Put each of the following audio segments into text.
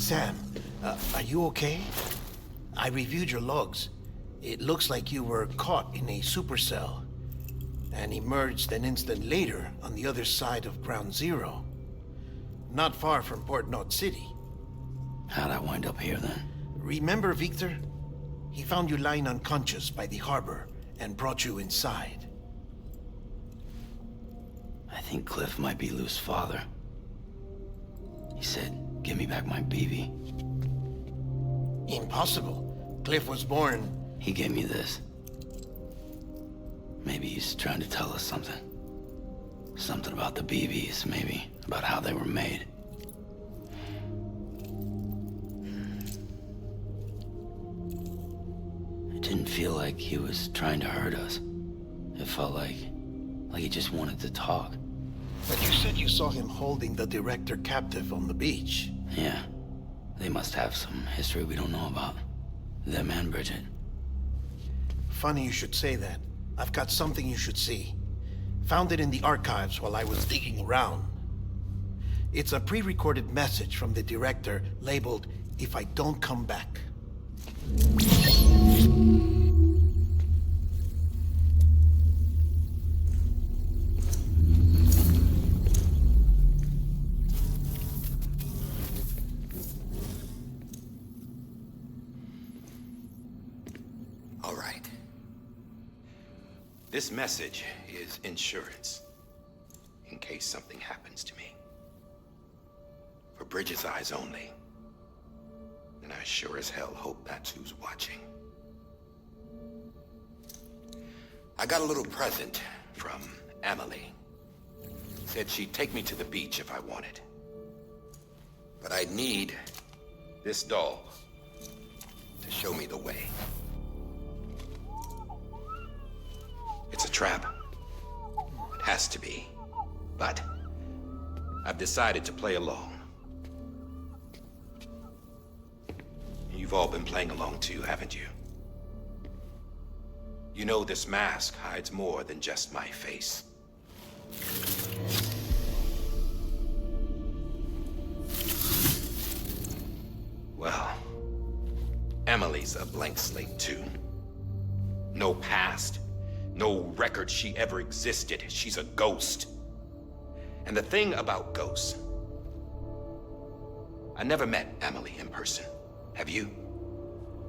Sam, are you okay? I reviewed your logs. It looks like you were caught in a supercell and emerged an instant later on the other side of Ground Zero. Not far from Port Knot City. How'd I wind up here then? Remember Victor? He found you lying unconscious by the harbor and brought you inside. I think Cliff might be Lou's father. He said, give me back my BB. Impossible. Cliff was born... He gave me this. Maybe he's trying to tell us something. Something about the BBs, maybe. About how they were made. It didn't feel like he was trying to hurt us. It felt like he just wanted to talk. But you said you saw him holding the director captive on the beach. Yeah. They must have some history we don't know about. Them and Bridget. Funny you should say that. I've got something you should see. Found it in the archives while I was digging around. It's a pre-recorded message from the director labeled, "If I don't come back." All right. This message is insurance, in case something happens to me. For Bridget's eyes only. And I sure as hell hope that's who's watching. I got a little present from Emily. Said she'd take me to the beach if I wanted. But I'd need this doll to show me the way. It's a trap. It has to be. But I've decided to play along. You've all been playing along too, haven't you? You know this mask hides more than just my face. Well, Emily's a blank slate too. No past. No record she ever existed. She's a ghost. And the thing about ghosts, I never met Emily in person. Have you?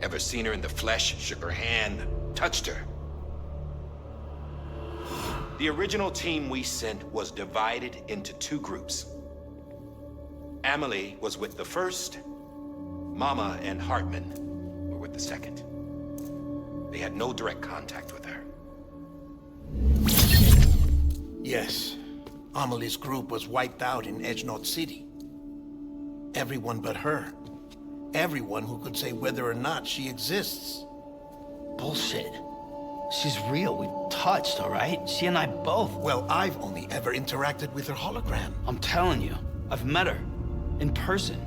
Ever seen her in the flesh, shook her hand, touched her? The original team we sent was divided into two groups. Emily was with the first. Mama and Hartman were with the second. They had no direct contact with her. Yes. Amelie's group was wiped out in Edge Knot City. Everyone but her. Everyone who could say whether or not she exists. Bullshit. She's real. We've touched, all right? She and I both. Well, I've only ever interacted with her hologram. I'm telling you, I've met her. In person.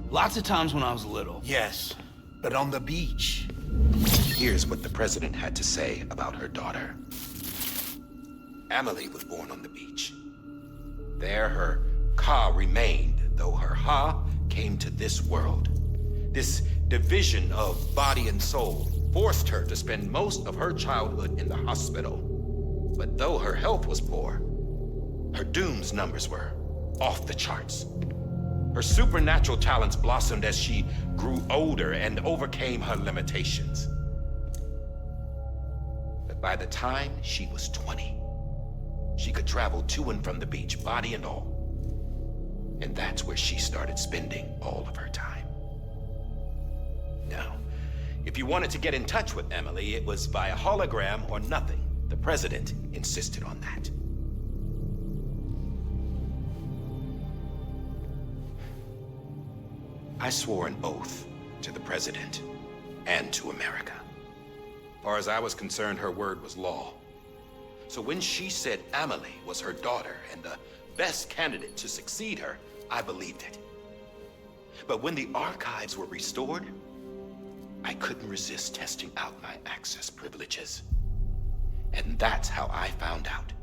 Lots of times when I was little. Yes, but on the beach. Here's what the president had to say about her daughter. Emily was born on the beach. There her Ka remained, though her Ha came to this world. This division of body and soul forced her to spend most of her childhood in the hospital. But though her health was poor, her Doom's numbers were off the charts. Her supernatural talents blossomed as she grew older and overcame her limitations. But by the time she was 20, she could travel to and from the beach, body and all. And that's where she started spending all of her time. Now, if you wanted to get in touch with Emily, it was via hologram or nothing. The president insisted on that. I swore an oath to the president and to America. As far as I was concerned, her word was law. So when she said Emily was her daughter and the best candidate to succeed her, I believed it. But when the archives were restored, I couldn't resist testing out my access privileges. And that's how I found out.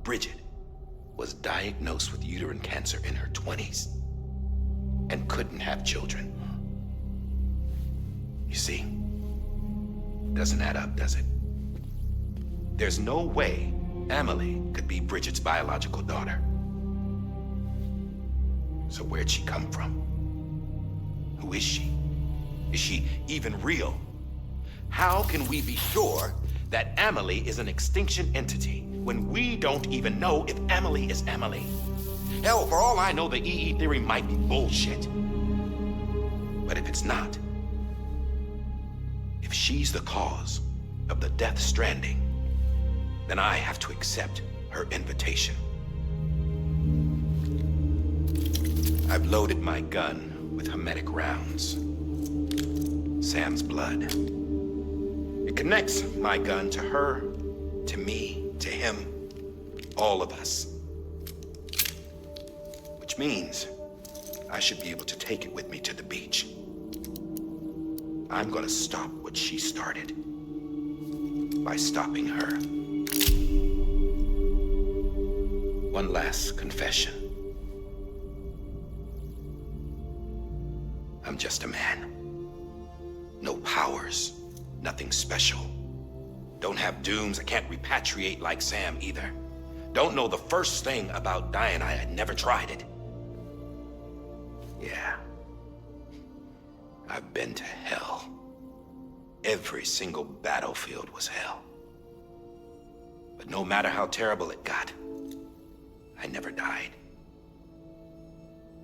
Bridget was diagnosed with uterine cancer in her 20s. and couldn't have children. You see, doesn't add up, does it? There's no way Amelie could be Bridget's biological daughter. So where'd she come from? Who is she? Is she even real? How can we be sure that Amelie is an extinction entity when we don't even know if Amelie is Amelie? Hell, for all I know, the EE theory might be bullshit. But if it's not, if she's the cause of the death stranding, then I have to accept her invitation. I've loaded my gun with hermetic rounds. Sam's blood. It connects my gun to her, to me, to him, all of us. Which means I should be able to take it with me to the beach. I'm gonna stop what she started by stopping her. One last confession. I'm just a man. No powers, nothing special. Don't have dooms, I can't repatriate like Sam either. Don't know the first thing about dying, I had never tried it. Yeah. I've been to hell. Every single battlefield was hell. But no matter how terrible it got, I never died.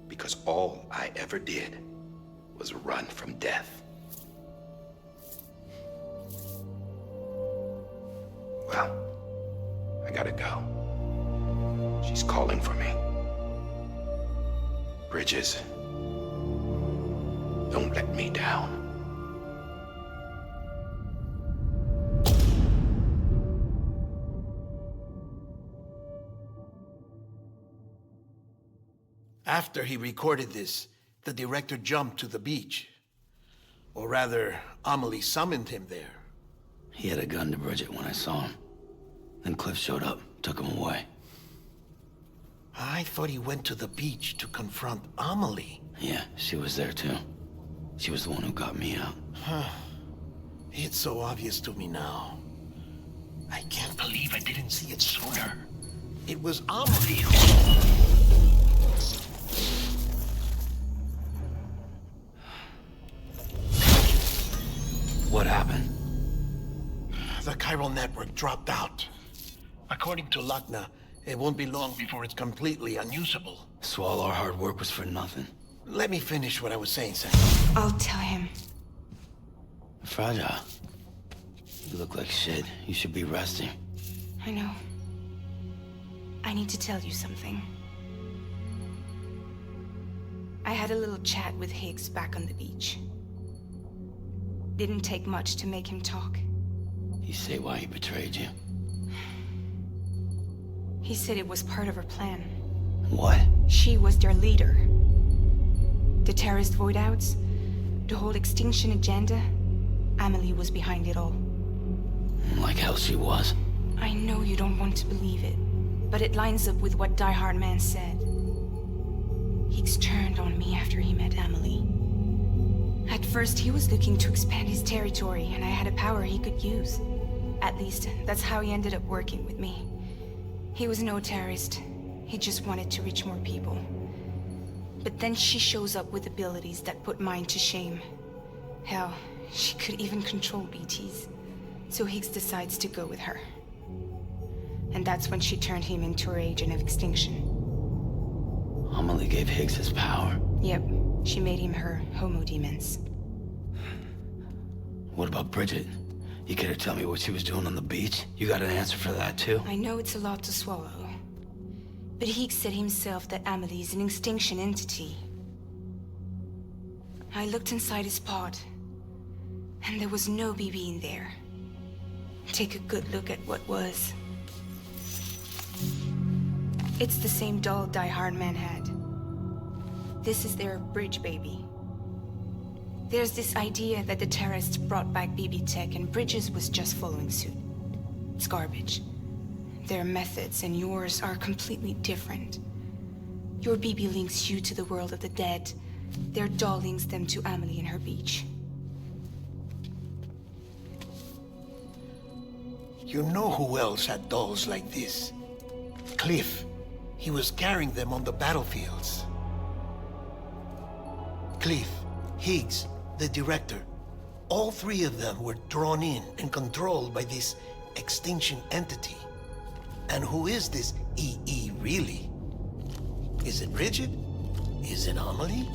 Because all I ever did was run from death. Well, I gotta go. She's calling for me. Bridges, don't let me down. After he recorded this, the director jumped to the beach. Or rather, Amelie summoned him there. He had a gun to Bridget when I saw him. Then Cliff showed up, took him away. I thought he went to the beach to confront Amelie. Yeah, she was there too. She was the one who got me out. It's so obvious to me now. I can't believe I didn't see it sooner. It was Amelie who... What happened? The chiral network dropped out. According to Lakna, it won't be long before it's completely unusable. So all our hard work was for nothing. Let me finish what I was saying, Sam. I'll tell him. Fragile. You look like shit. You should be resting. I know. I need to tell you something. I had a little chat with Higgs back on the beach. Didn't take much to make him talk. You say why he betrayed you? He said it was part of her plan. What? She was their leader. The terrorist voidouts, the whole extinction agenda, Amelie was behind it all. Like hell she was. I know you don't want to believe it, but it lines up with what Die Hard Man said. Higgs turned on me after he met Amelie. At first, he was looking to expand his territory, and I had a power he could use. At least, that's how he ended up working with me. He was no terrorist. He just wanted to reach more people. But then she shows up with abilities that put mine to shame. Hell, she could even control BTs. So Higgs decides to go with her. And that's when she turned him into her agent of extinction. Amelie gave Higgs his power. Yep, she made him her homo demons. What about Bridget? You care to tell me what she was doing on the beach? You got an answer for that too? I know it's a lot to swallow. But Higgs said himself that Amelie is an extinction entity. I looked inside his pod, and there was no BB in there. Take a good look at what was. It's the same doll Die Hard Man had. This is their bridge baby. There's this idea that the terrorists brought back BB tech and Bridges was just following suit. It's garbage. Their methods and yours are completely different. Your BB links you to the world of the dead, Their doll links them to Amelie and her beach. You know who else had dolls like this? Cliff. He was carrying them on the battlefields. Cliff, Higgs, the director. All three of them were drawn in and controlled by this extinction entity. And who is this EE really? Is it Bridget? Is it Amelie?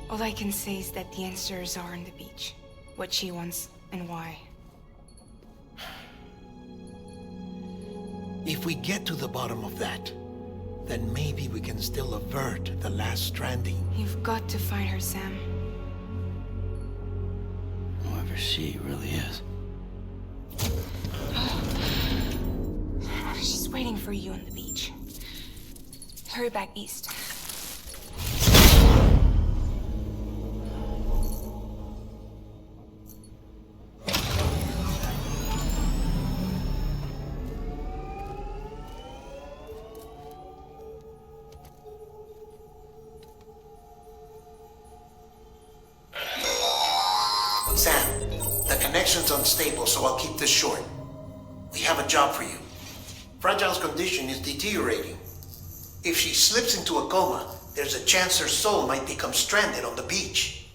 All I can say is that the answers are on the beach. What she wants and why. If we get to the bottom of that, then maybe we can still avert the last stranding. You've got to find her, Sam. Whoever she really is. She's waiting for you on the beach. Hurry back east. Sam, the connection's unstable, so I'll keep this short. We have a job for you. Fragile's condition is deteriorating. If she slips into a coma, there's a chance her soul might become stranded on the beach.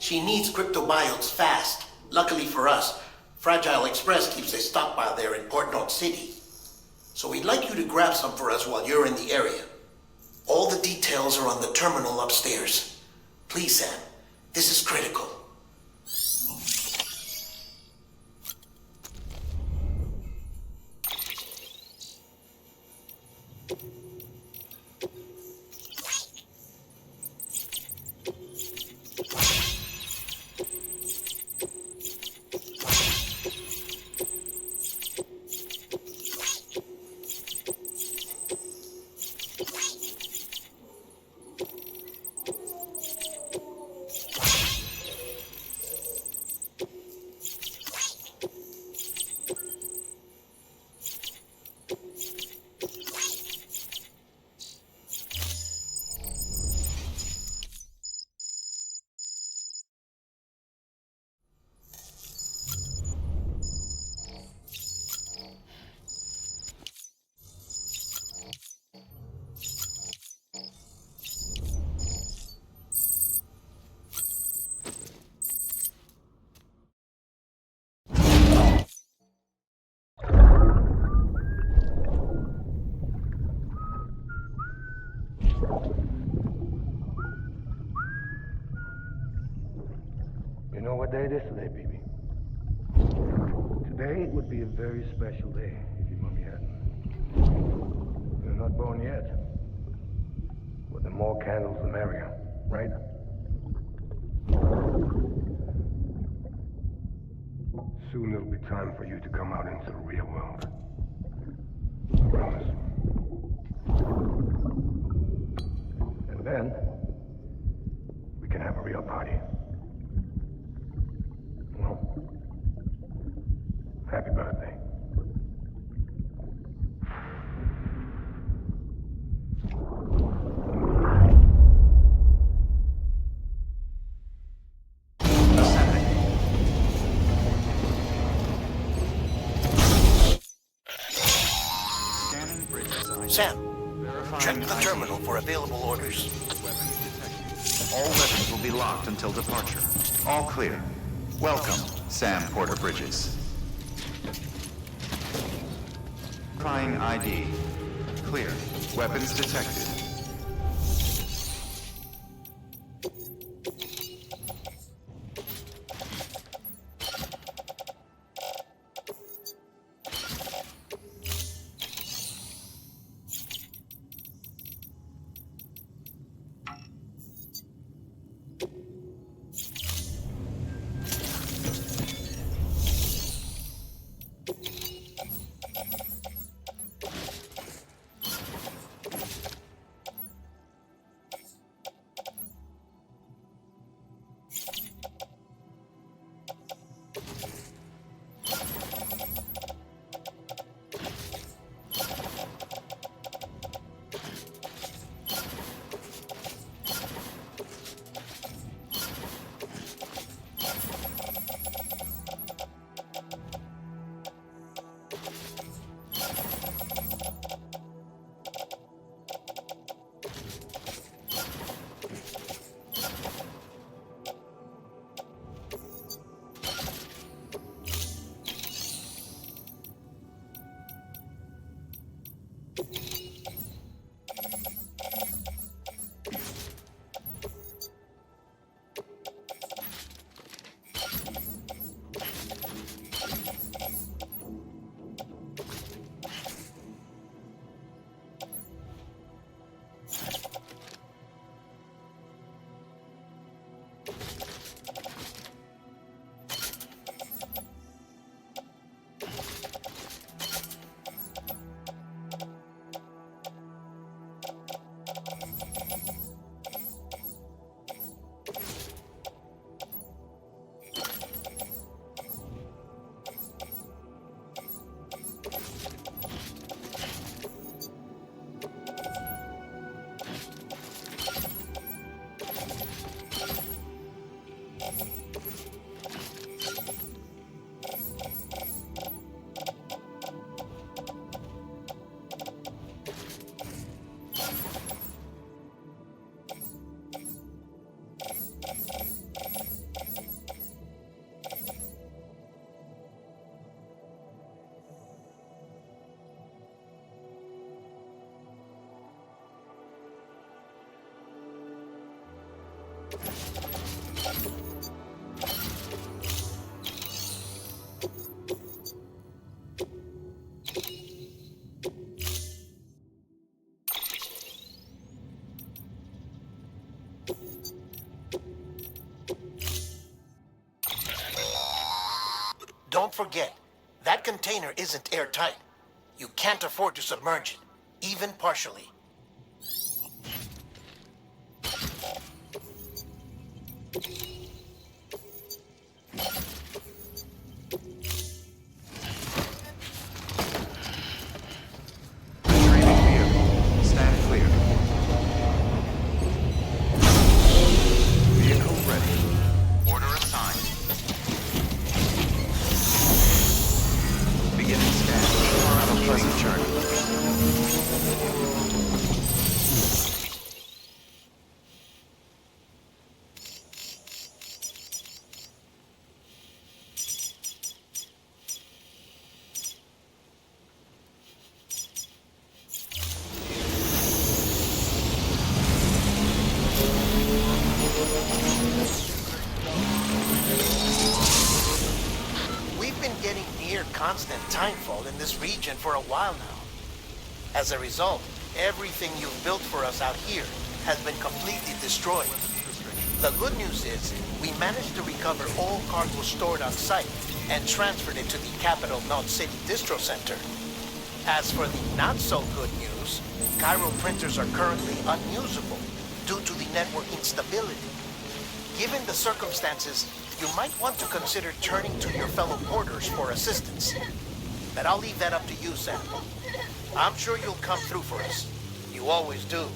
She needs cryptobiotes fast. Luckily for us, Fragile Express keeps a stockpile there in Port North City. So we'd like you to grab some for us while you're in the area. All the details are on the terminal upstairs. Please, Sam, this is critical. You know what day it is today, baby? Today would be a very special day if your mommy hadn't. You're not born yet. But the more candles, the merrier, right? Soon it'll be time for you to come out into the real world. I promise. And then, we can have a real party. Well, happy birthday. Sam, check the terminal for available orders. All weapons will be locked until departure. All clear. Welcome, Sam Porter Bridges. Verifying ID. Clear. Weapons detected. Don't forget, that container isn't airtight. You can't afford to submerge it, even partially. Training vehicle. Stand clear. Vehicle ready. Order assigned. Beginning scan. Have a pleasant journey. We've been getting near constant timefall in this region for a while now. As a result, everything you've built for us out here has been completely destroyed. The good news is, we managed to recover all cargo stored on site and transferred it to the Capital Knot City Distro Center. As for the not-so-good news, Cairo printers are currently unusable due to the network instability. Given the circumstances, you might want to consider turning to your fellow porters for assistance. But I'll leave that up to you, Sam. I'm sure you'll come through for us. You always do.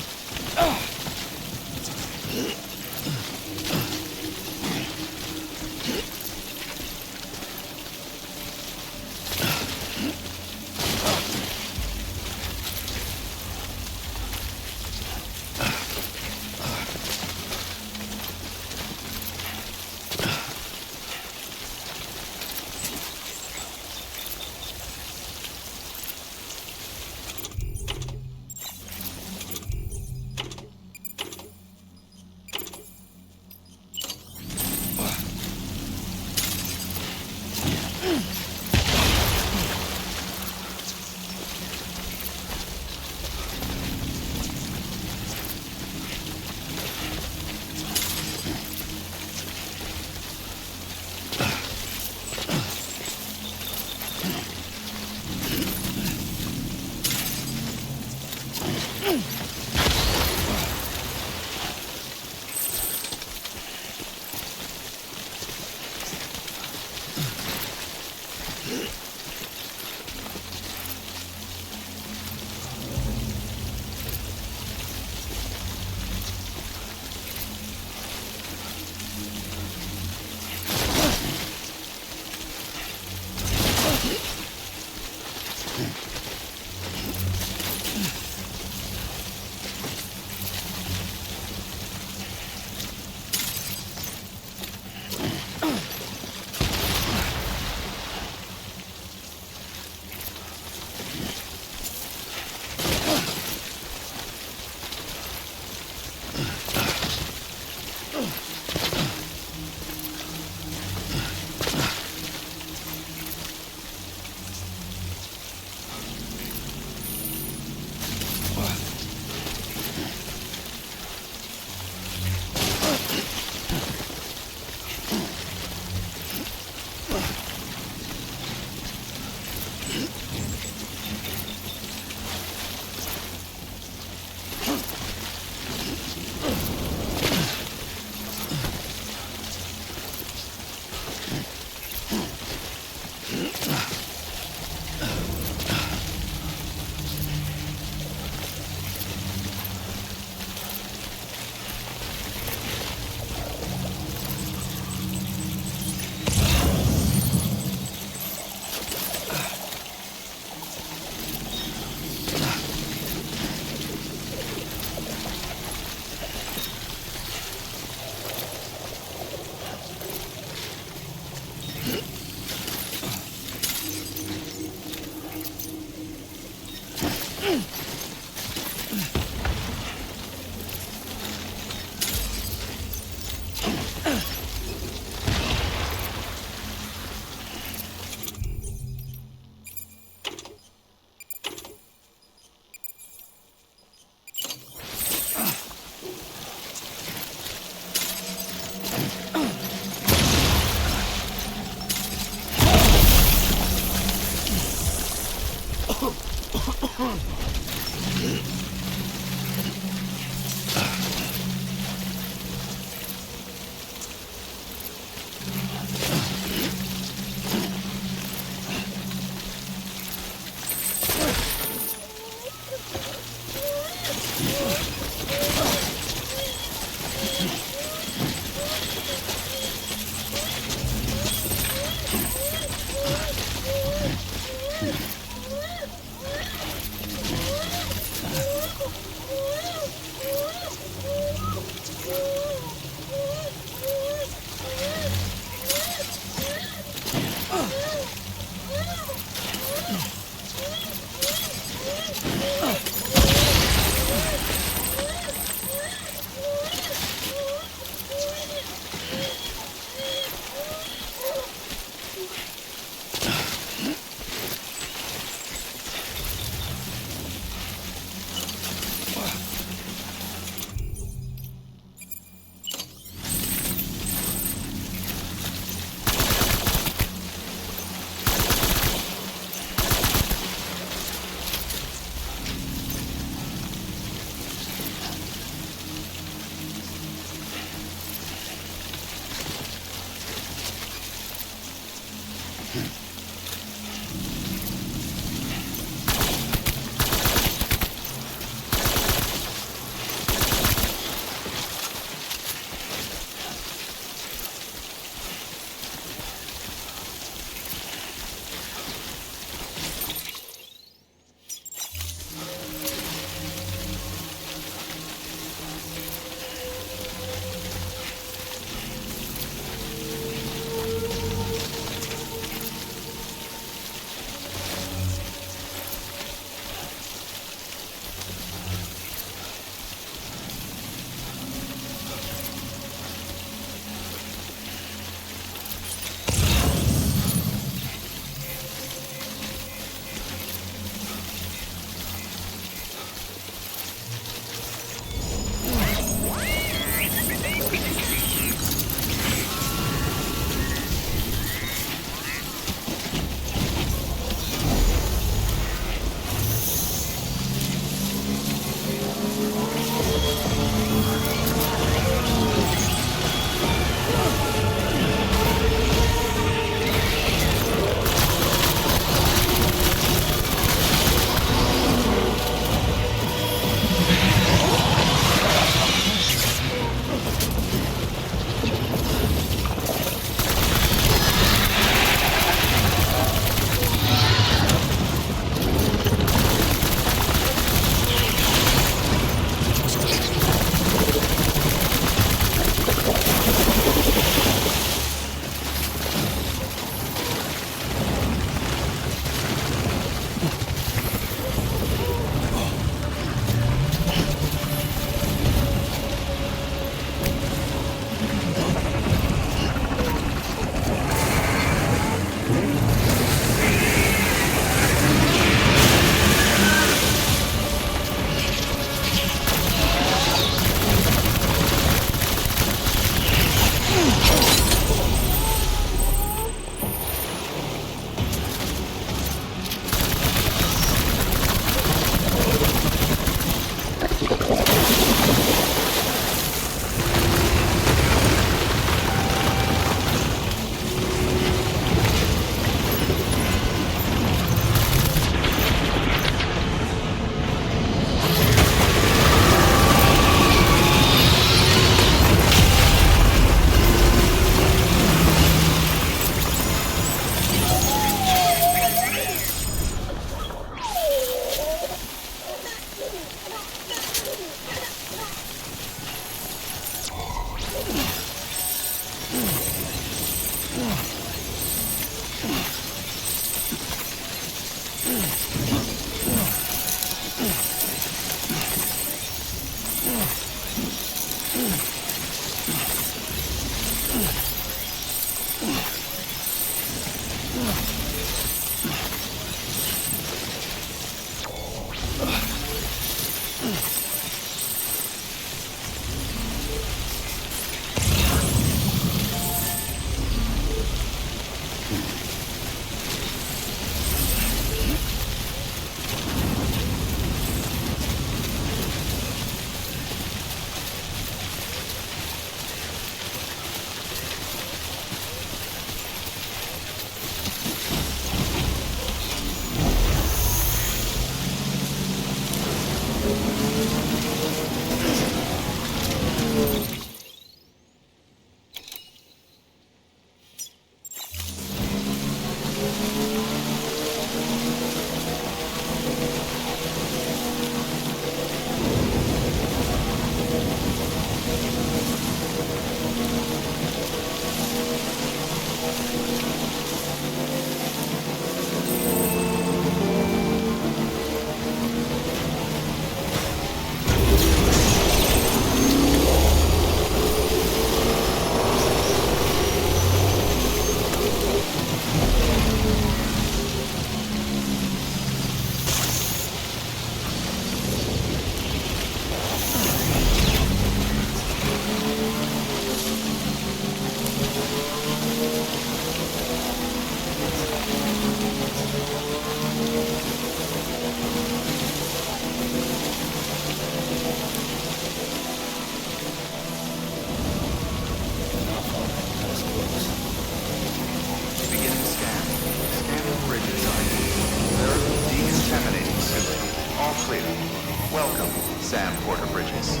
Welcome, Sam Porter Bridges.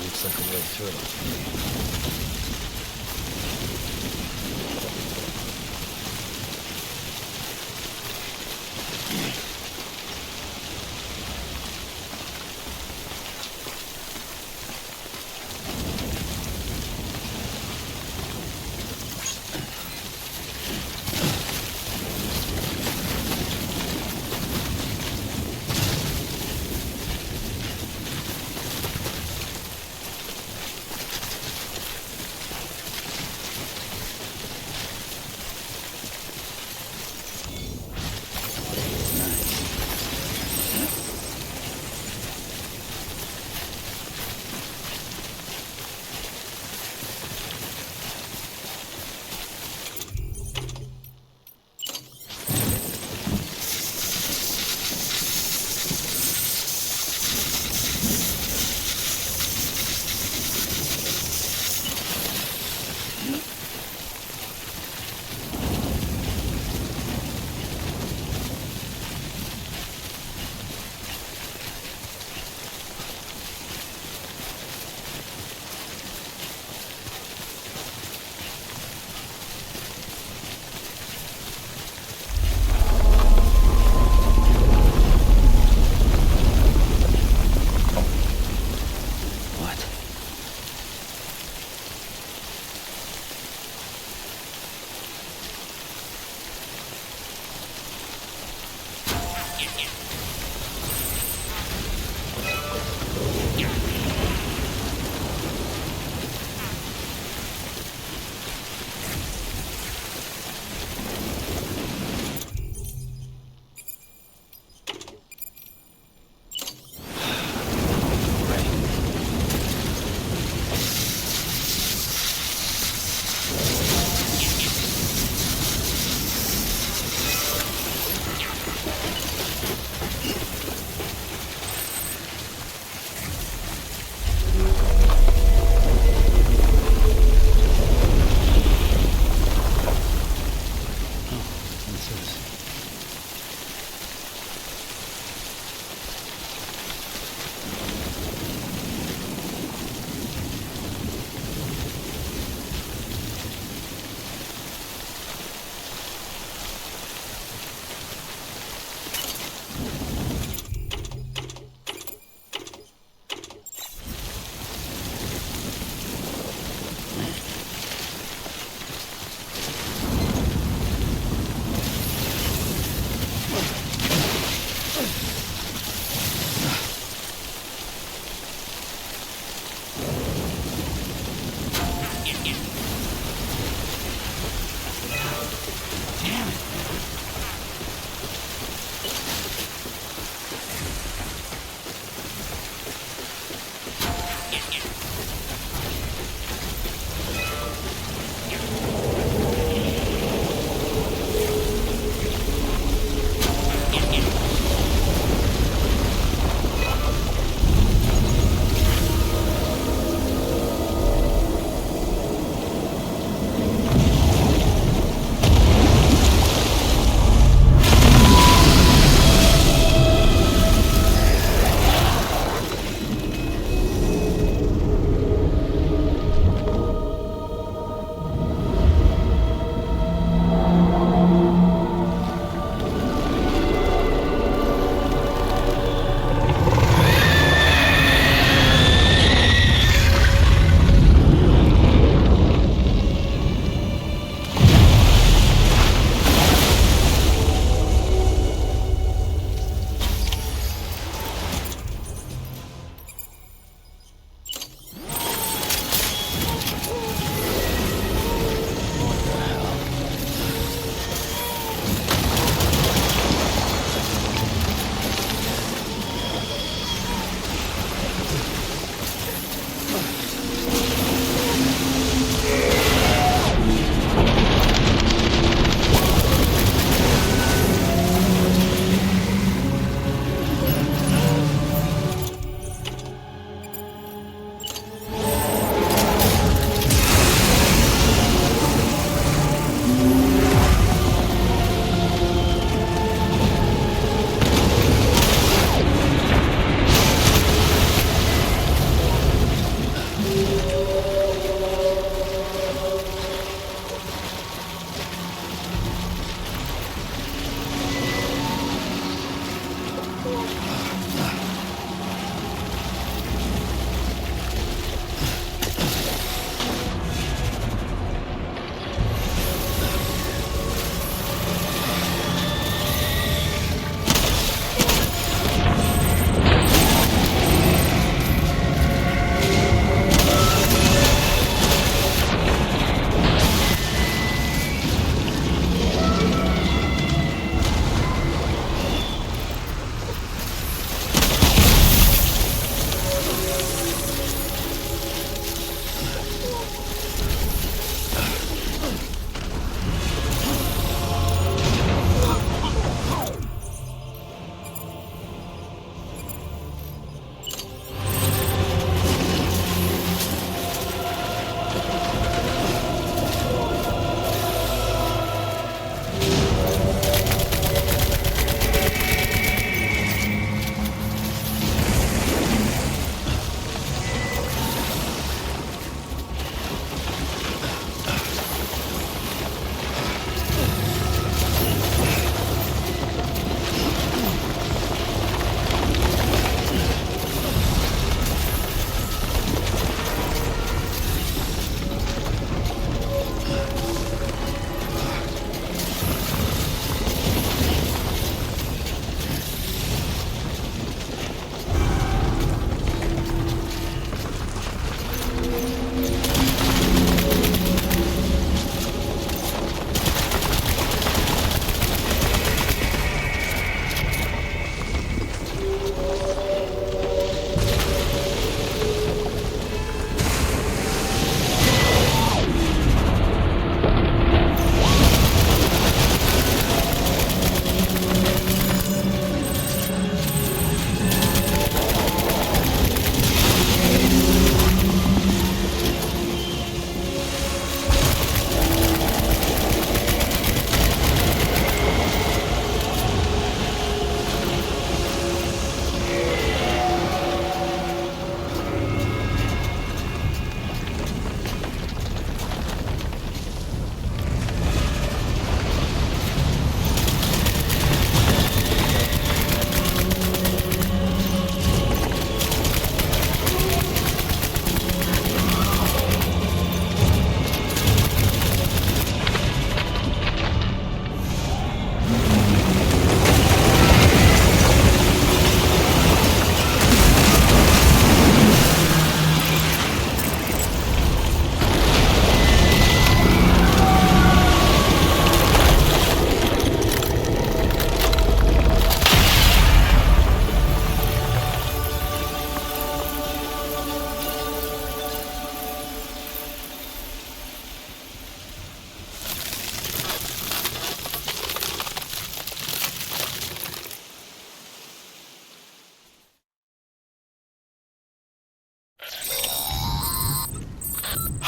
looks like a way through.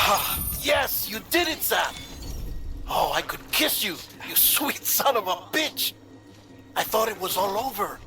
Ah, yes, you did it, Zap! Oh, I could kiss you, you sweet son of a bitch! I thought it was all over.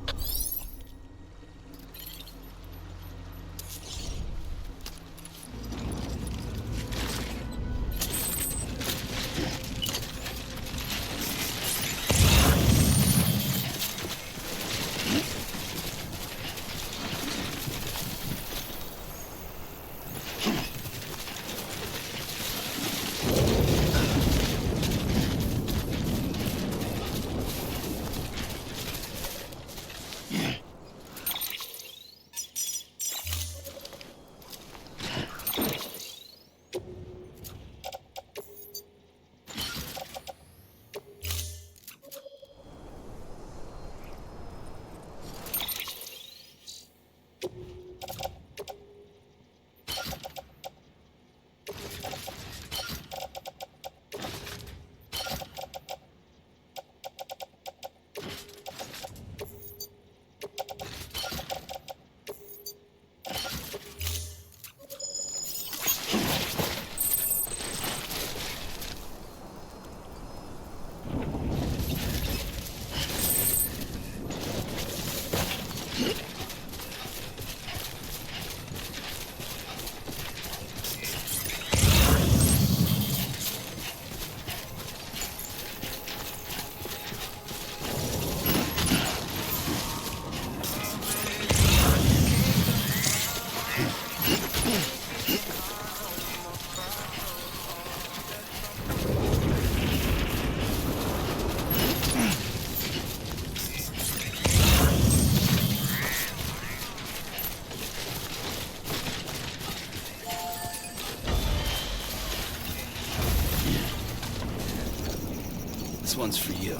This one's for you.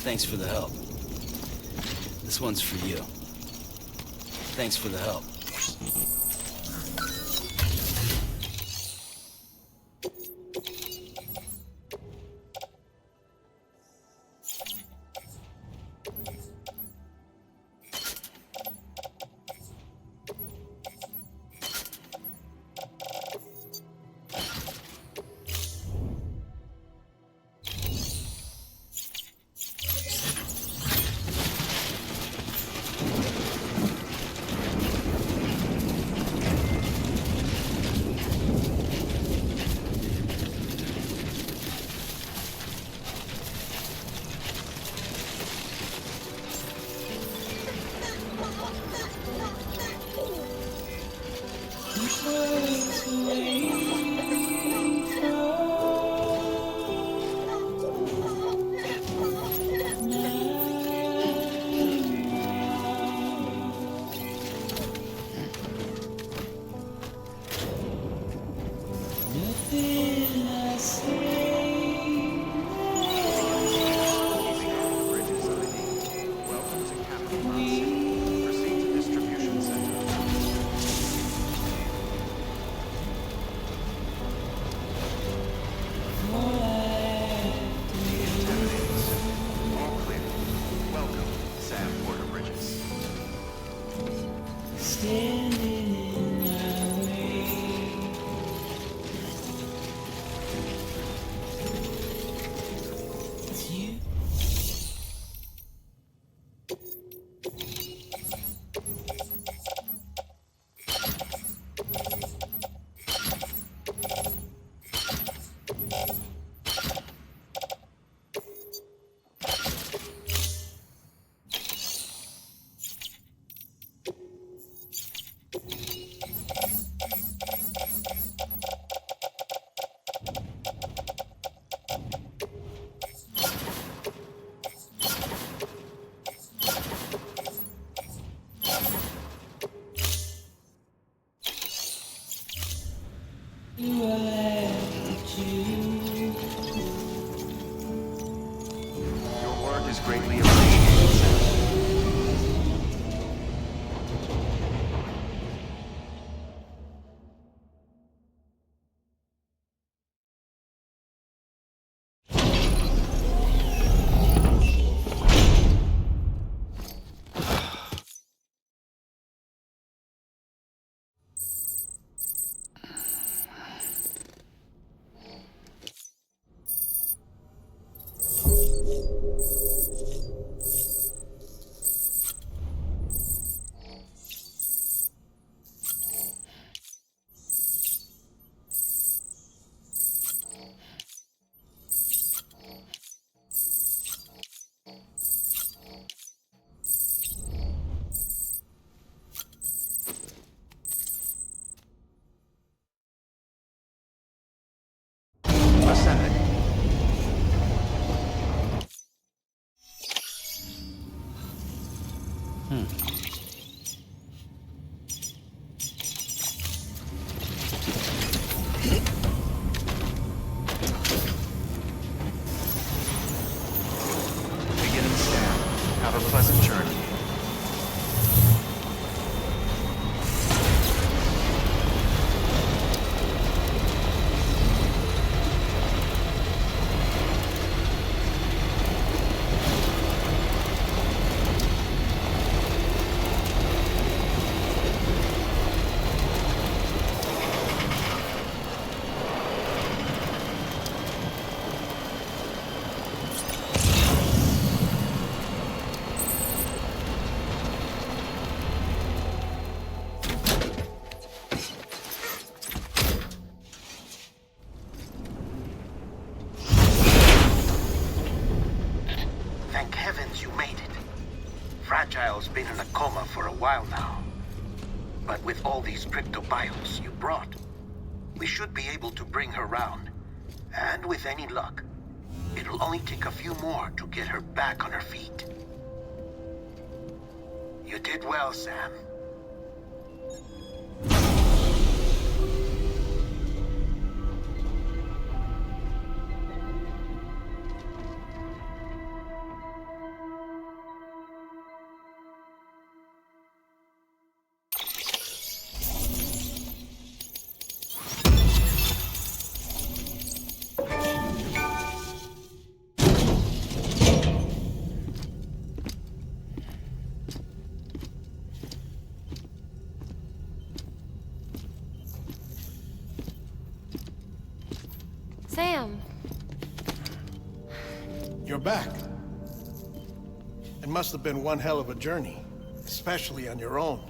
Thanks for the help. This one's for you. Thanks for the help. Your work is greatly appreciated, Sam. while now. But with all these cryptobiotes you brought, we should be able to bring her round. And with any luck, it'll only take a few more to get her back on her feet. You did well, Sam. Sam. You're back. It must have been one hell of a journey, especially on your own.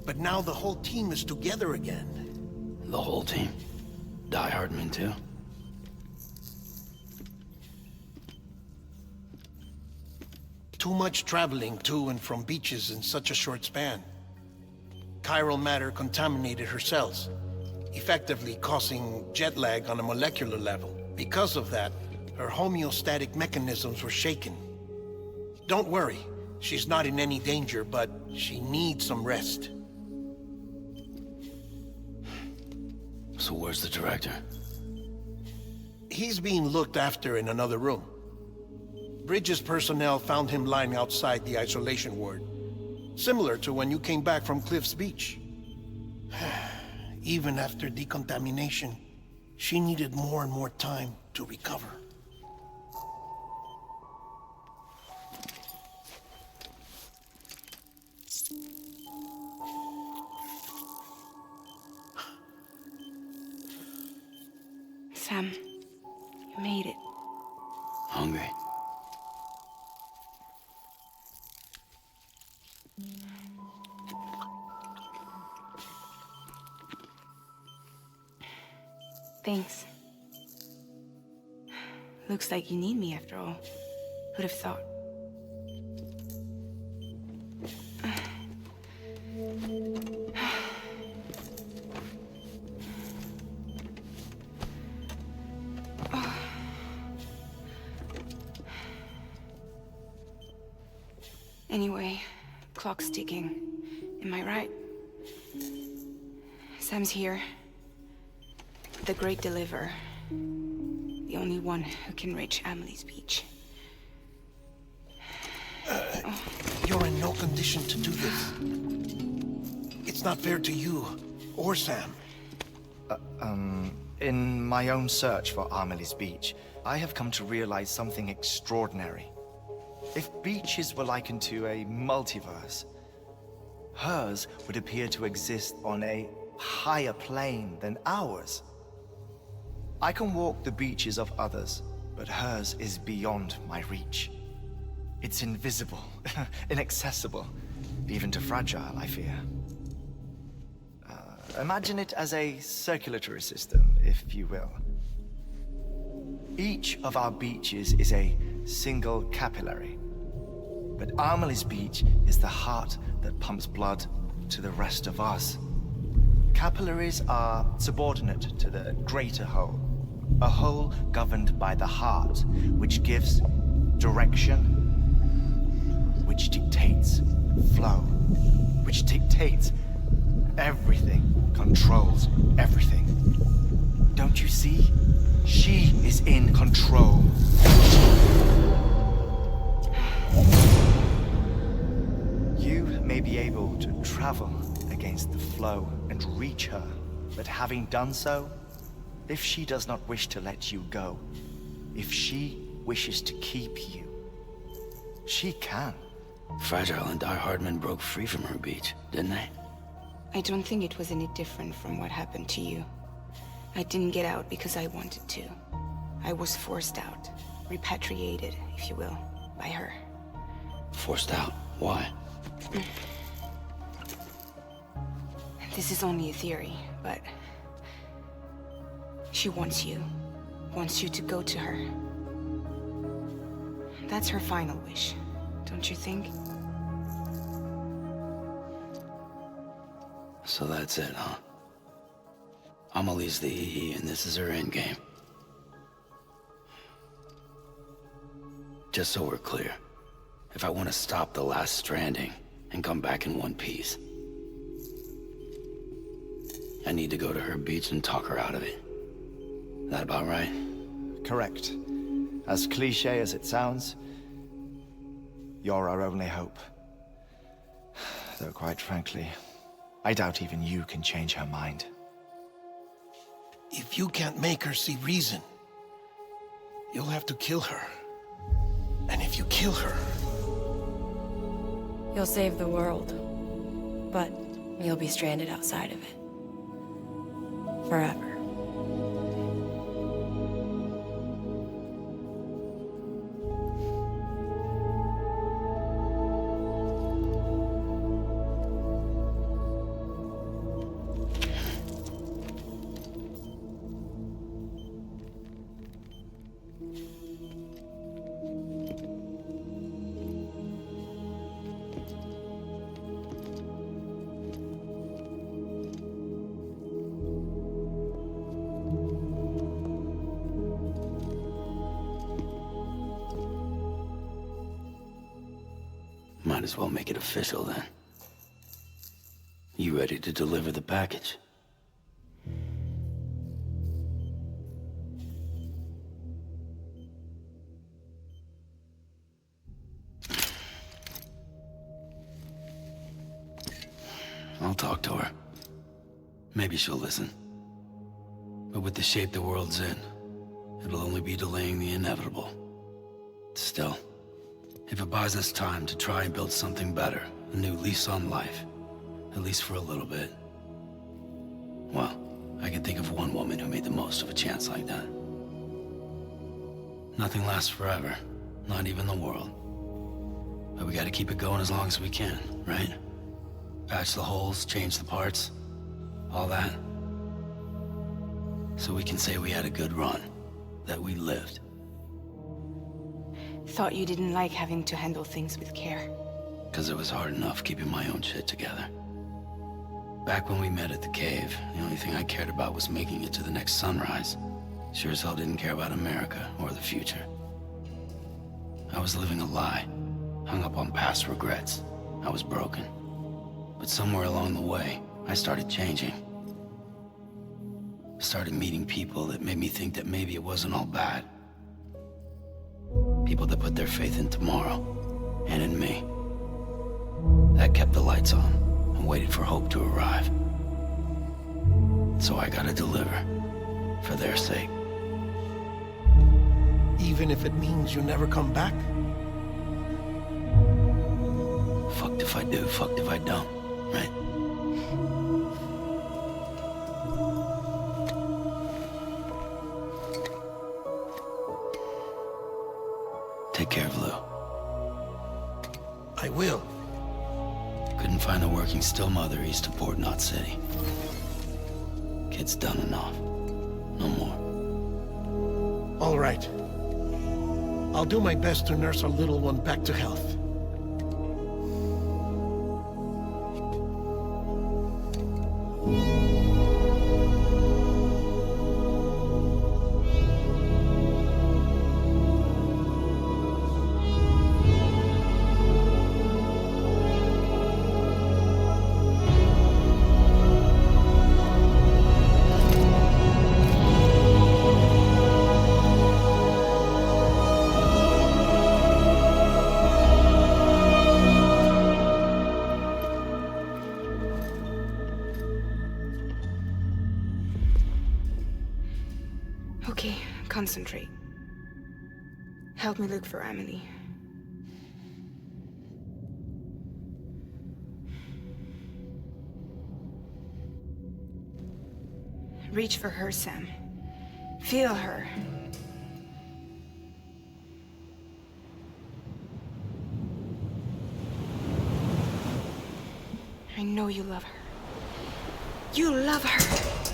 But now the whole team is together again. The whole team? Die Hardman too? Too much traveling to and from beaches in such a short span. Chiral matter contaminated her cells, effectively causing jet lag on a molecular level. Because of that, her homeostatic mechanisms were shaken. Don't worry, she's not in any danger, but she needs some rest. So where's the director? He's being looked after in another room. Bridges personnel found him lying outside the isolation ward, similar to when you came back from Cliff's Beach. Even after decontamination, she needed more and more time to recover. Sam, you made it. Hungry? Thanks. Looks like you need me after all. Who'd have thought? Anyway, clock's ticking. Am I right? Sam's here. The Great Deliverer. The only one who can reach Amelie's Beach. You're in no condition to do this. It's not fair to you or Sam. In my own search for Amelie's Beach, I have come to realize something extraordinary. If beaches were likened to a multiverse, hers would appear to exist on a higher plane than ours. I can walk the beaches of others, but hers is beyond my reach. It's invisible, inaccessible, even to fragile, I fear. Imagine it as a circulatory system, if you will. Each of our beaches is a single capillary. But Amelie's Beach is the heart that pumps blood to the rest of us. Capillaries are subordinate to the greater whole. A whole governed by the heart, which gives direction, which dictates flow, which dictates everything, controls everything. Don't you see? She is in control. You may be able to travel against the flow and reach her, but having done so, if she does not wish to let you go, if she wishes to keep you, she can. Fragile and Die Hardman broke free from her beach, didn't they? I don't think it was any different from what happened to you. I didn't get out because I wanted to. I was forced out. Repatriated, if you will, by her. Forced out? Why? This is only a theory, but... she wants you. Wants you to go to her. That's her final wish, don't you think? So that's it, huh? Amelie's the EE, and this is her endgame. Just so we're clear, if I want to stop the last Stranding and come back in one piece, I need to go to her beach and talk her out of it. That about right? Correct. As cliche as it sounds, you're our only hope. Though quite frankly, I doubt even you can change her mind. If you can't make her see reason, you'll have to kill her. And if you kill her... You'll save the world, but you'll be stranded outside of it. Forever. Might as well make it official then. You ready to deliver the package? I'll talk to her. Maybe she'll listen. But with the shape the world's in, it'll only be delaying the inevitable. Still, if it buys us time to try and build something better, a new lease on life, at least for a little bit, well, I can think of one woman who made the most of a chance like that. Nothing lasts forever, not even the world. But we gotta keep it going as long as we can, right? Patch the holes, change the parts, all that. So we can say we had a good run, that we lived. Thought you didn't like having to handle things with care. 'Cause it was hard enough keeping my own shit together. Back when we met at the cave, the only thing I cared about was making it to the next sunrise. Sure as hell didn't care about America or the future. I was living a lie, hung up on past regrets. I was broken. But somewhere along the way, I started changing. Started meeting people that made me think that maybe it wasn't all bad. People that put their faith in tomorrow, and in me. That kept the lights on, and waited for hope to arrive. So I gotta deliver, for their sake. Even if it means you never come back? Fucked if I do, fucked if I don't, right? Take care of Lou. I will. Couldn't find a working still mother east of Port Knot City. Kid's done enough. No more. All right. I'll do my best to nurse our little one back to health. Okay, concentrate. Help me look for Emily. Reach for her, Sam. Feel her. I know you love her. You love her!